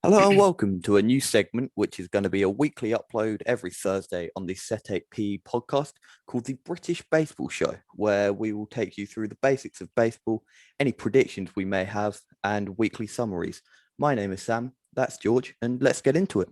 Hello and welcome to a new segment, which is going to be a weekly upload every Thursday on the Set 8P podcast called the British Baseball Show, where we will take you through the basics of baseball, any predictions we may have, and weekly summaries. My name is Sam, that's George, and let's get into it.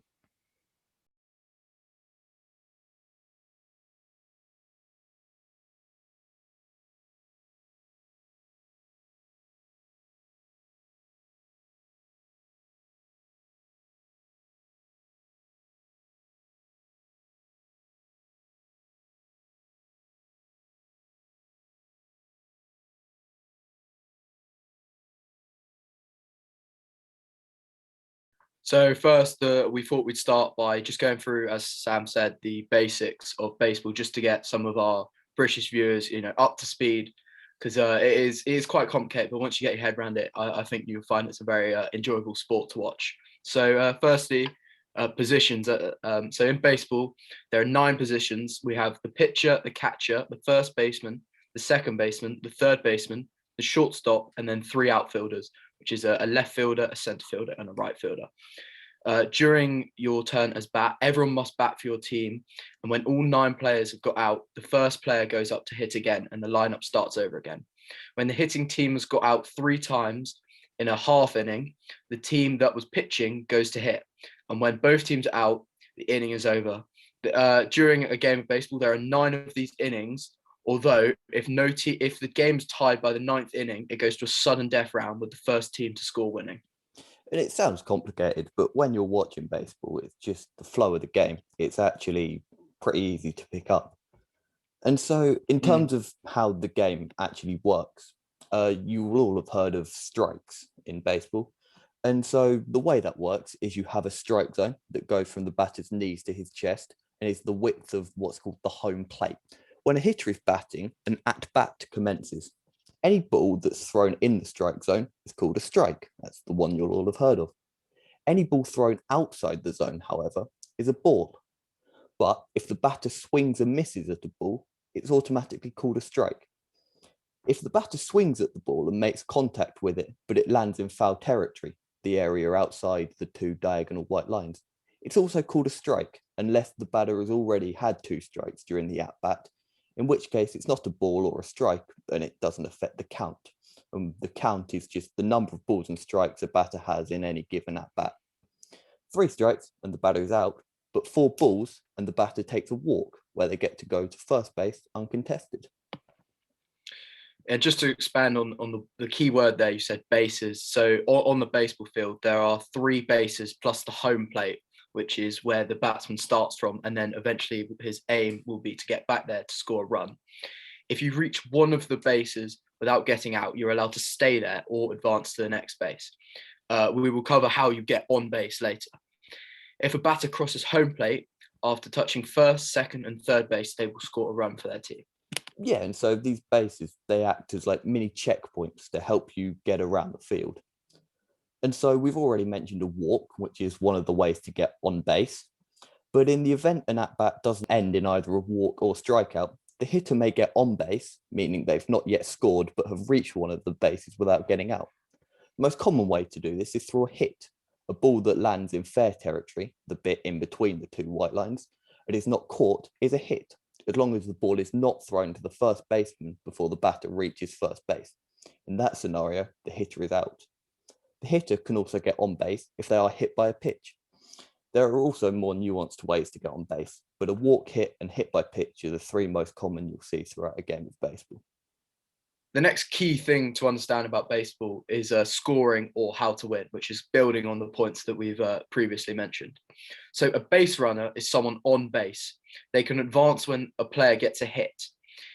So first, we thought we'd start by just going through, as Sam said, the basics of baseball, just to get some of our British viewers, up to speed, because it is quite complicated. But once you get your head around it, I think you'll find it's a very enjoyable sport to watch. So firstly, positions. So in baseball, there are 9 positions. We have the pitcher, the catcher, the first baseman, the second baseman, the third baseman, the shortstop, and then 3 outfielders, which is a left fielder, a centre fielder, and a right fielder. During your turn as bat, everyone must bat for your team. And when all 9 players have got out, the first player goes up to hit again, and the lineup starts over again. When the hitting team has got out 3 times in a half inning, the team that was pitching goes to hit. And when both teams are out, the inning is over. During a game of baseball, there are 9 of these innings. Although, if the game's tied by the 9th inning, it goes to a sudden death round with the first team to score winning. And it sounds complicated, but when you're watching baseball, it's just the flow of the game. It's actually pretty easy to pick up. And so, in terms of how the game actually works, you will all have heard of strikes in baseball. And so, the way that works is you have a strike zone that goes from the batter's knees to his chest and is the width of what's called the home plate. When a hitter is batting, an at-bat commences. Any ball that's thrown in the strike zone is called a strike. That's the one you'll all have heard of. Any ball thrown outside the zone, however, is a ball. But if the batter swings and misses at a ball, it's automatically called a strike. If the batter swings at the ball and makes contact with it, but it lands in foul territory, the area outside the 2 diagonal white lines, it's also called a strike, unless the batter has already had 2 strikes during the at-bat, in which case it's not a ball or a strike, and it doesn't affect the count. The count is just the number of balls and strikes a batter has in any given at-bat. 3 strikes and the batter is out, but 4 balls and the batter takes a walk, where they get to go to first base uncontested. And just to expand on the key word there, you said bases. So on the baseball field, there are 3 bases plus the home plate, which is where the batsman starts from, and then eventually his aim will be to get back there to score a run. If you reach one of the bases without getting out, you're allowed to stay there or advance to the next base. We will cover how you get on base later. If a batter crosses home plate, after touching first, second, and third base, they will score a run for their team. Yeah, and so these bases, they act as like mini checkpoints to help you get around the field. And so we've already mentioned a walk, which is one of the ways to get on base. But in the event an at-bat doesn't end in either a walk or strikeout, the hitter may get on base, meaning they've not yet scored but have reached one of the bases without getting out. The most common way to do this is through a hit, a ball that lands in fair territory, the bit in between the 2 white lines, and is not caught is a hit, as long as the ball is not thrown to the first baseman before the batter reaches first base. In that scenario, the hitter is out. The hitter can also get on base if they are hit by a pitch. There are also more nuanced ways to get on base, but a walk, hit, and hit by pitch are the 3 most common you'll see throughout a game of baseball. The next key thing to understand about baseball is scoring or how to win, which is building on the points that we've previously mentioned. So a base runner is someone on base. They can advance when a player gets a hit.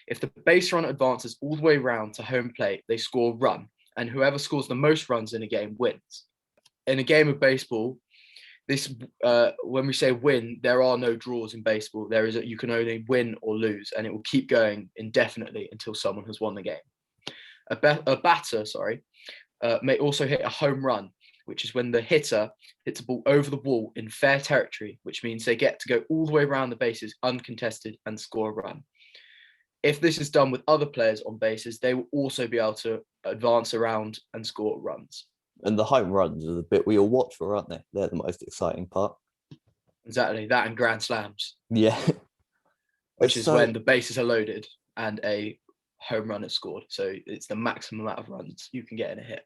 If the base runner advances all the way around to home plate, they score a run, and whoever scores the most runs in a game wins. In a game of baseball, when we say win, there are no draws in baseball. You can only win or lose, and it will keep going indefinitely until someone has won the game. A batter may also hit a home run, which is when the hitter hits a ball over the wall in fair territory, which means they get to go all the way around the bases uncontested and score a run. If this is done with other players on bases, they will also be able to advance around and score runs. And the home runs are the bit we all watch for, aren't they? They're the most exciting part. Exactly, that and grand slams, Yeah. which is So when the bases are loaded and a home run is scored. So it's the maximum amount of runs you can get in a hit.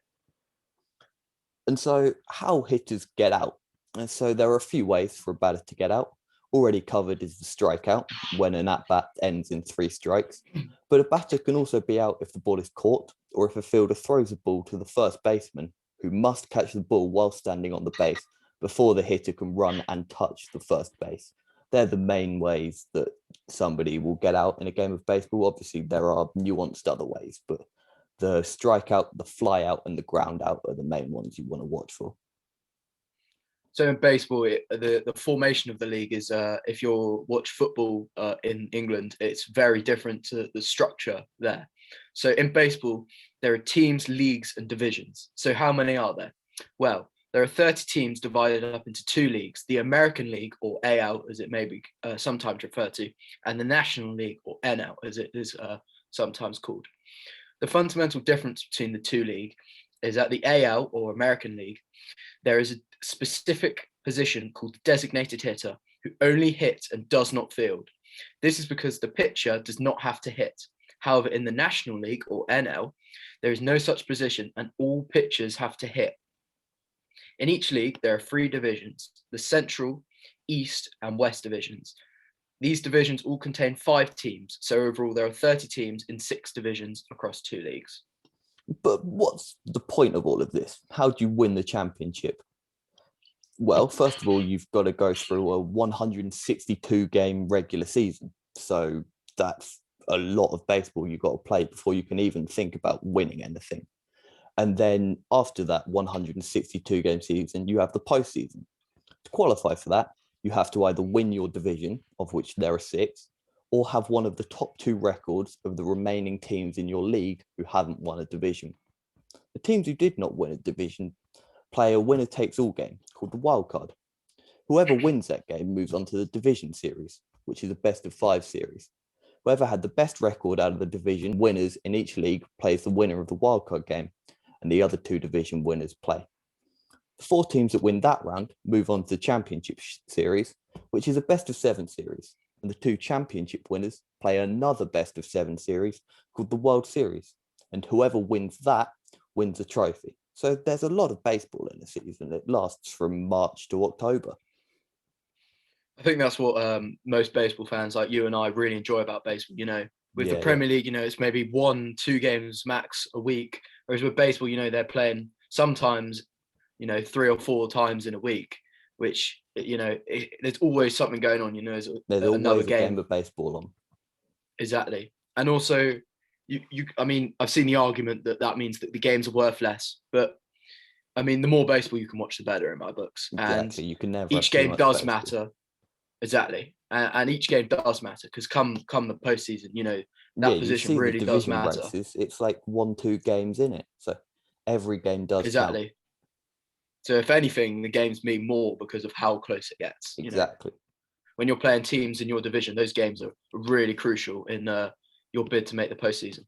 And so, how hitters get out. And so, there are a few ways for a batter to get out. Already covered is the strikeout, when an at bat ends in 3 strikes. But a batter can also be out if the ball is caught, or if a fielder throws a ball to the first baseman, who must catch the ball while standing on the base before the hitter can run and touch the first base. They're the main ways that somebody will get out in a game of baseball. Obviously, there are nuanced other ways, but the strikeout, the fly out, and the ground out are the main ones you want to watch for. So in baseball, the formation of the league is if you watch football in England, it's very different to the structure there. So in baseball, there are teams, leagues, and divisions. So how many are there? Well, there are 30 teams divided up into 2 leagues: the American League, or AL, as it may be sometimes referred to, and the National League, or NL, as it is sometimes called. The fundamental difference between the 2 leagues is that the AL, or American League, there is a specific position called the designated hitter who only hits and does not field. This is because the pitcher does not have to hit. However, in the National League, or NL, there is no such position and all pitchers have to hit. In each league, there are 3 divisions: the Central, East, and West divisions. These divisions all contain 5 teams, so overall there are 30 teams in 6 divisions across 2 leagues. But what's the point of all of this? How do you win the championship? Well, first of all, you've got to go through a 162 game regular season. So that's a lot of baseball you've got to play before you can even think about winning anything. And then after that 162 game season, you have the postseason. To qualify for that, you have to either win your division, of which there are 6, or have one of the top 2 records of the remaining teams in your league who haven't won a division. The teams who did not win a division play a winner takes all game called the wild card. Whoever wins that game moves on to the division series, which is a best of 5 series. Whoever had the best record out of the division winners in each league plays the winner of the wildcard game, and the other 2 division winners play. The 4 teams that win that round move on to the championship series, which is a best of 7 series, and the 2 championship winners play another best of 7 series called the World Series, and whoever wins that wins a trophy. So there's a lot of baseball in a season. It lasts from March to October. I think that's what most baseball fans like you and I really enjoy about baseball. With the Premier League, it's maybe 1-2 games max a week, whereas with baseball, they're playing sometimes, 3 or 4 times in a week, which there's always something going on. There's always another a game of baseball on. Exactly, and also I mean, I've seen the argument that means that the games are worth less, but I mean, the more baseball you can watch, the better in my books. Exactly, And you can never. Each game does matter. Exactly, and each game does matter because come the postseason, that position really does matter. Races, it's like 1-2 games in it, so every game does exactly. count. So if anything, the games mean more because of how close it gets. Exactly. When you're playing teams in your division, those games are really crucial in your bid to make the postseason.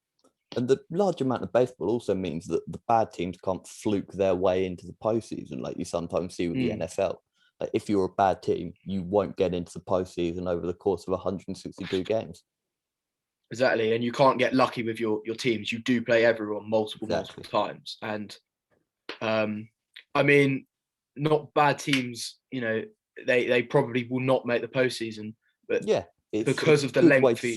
And the large amount of baseball also means that the bad teams can't fluke their way into the postseason, like you sometimes see with the NFL. Like if you're a bad team, you won't get into the postseason over the course of 162 games. Exactly, and you can't get lucky with your teams. You do play everyone multiple times, and I mean, not bad teams. They probably will not make the postseason, but because of the lengthy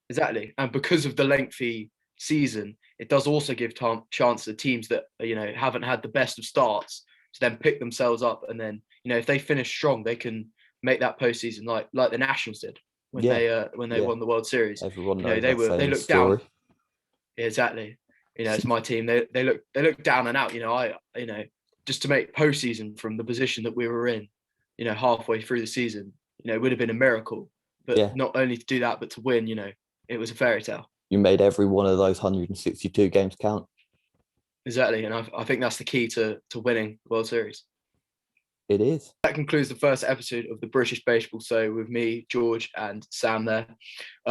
exactly, and because of the lengthy season, it does also give chance to teams that haven't had the best of starts to then pick themselves up, and then if they finish strong, they can make that postseason like the Nationals did when they won the World Series. Everyone knows they looked story. down. Exactly. It's my team. They look down and out. Just to make postseason from the position that we were in, halfway through the season, it would have been a miracle. But not only to do that, but to win, it was a fairy tale. You made every one of those 162 games count. Exactly, and I think that's the key to winning the World Series. It is. That concludes the first episode of the British Baseball Show with me, George, and Sam there.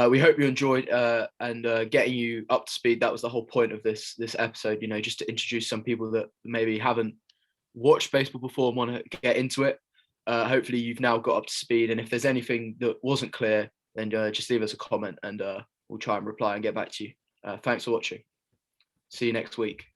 We hope you enjoyed and getting you up to speed. That was the whole point of this episode, just to introduce some people that maybe haven't watched baseball before and want to get into it. Hopefully you've now got up to speed. And if there's anything that wasn't clear, then just leave us a comment and we'll try and reply and get back to you. Thanks for watching. See you next week.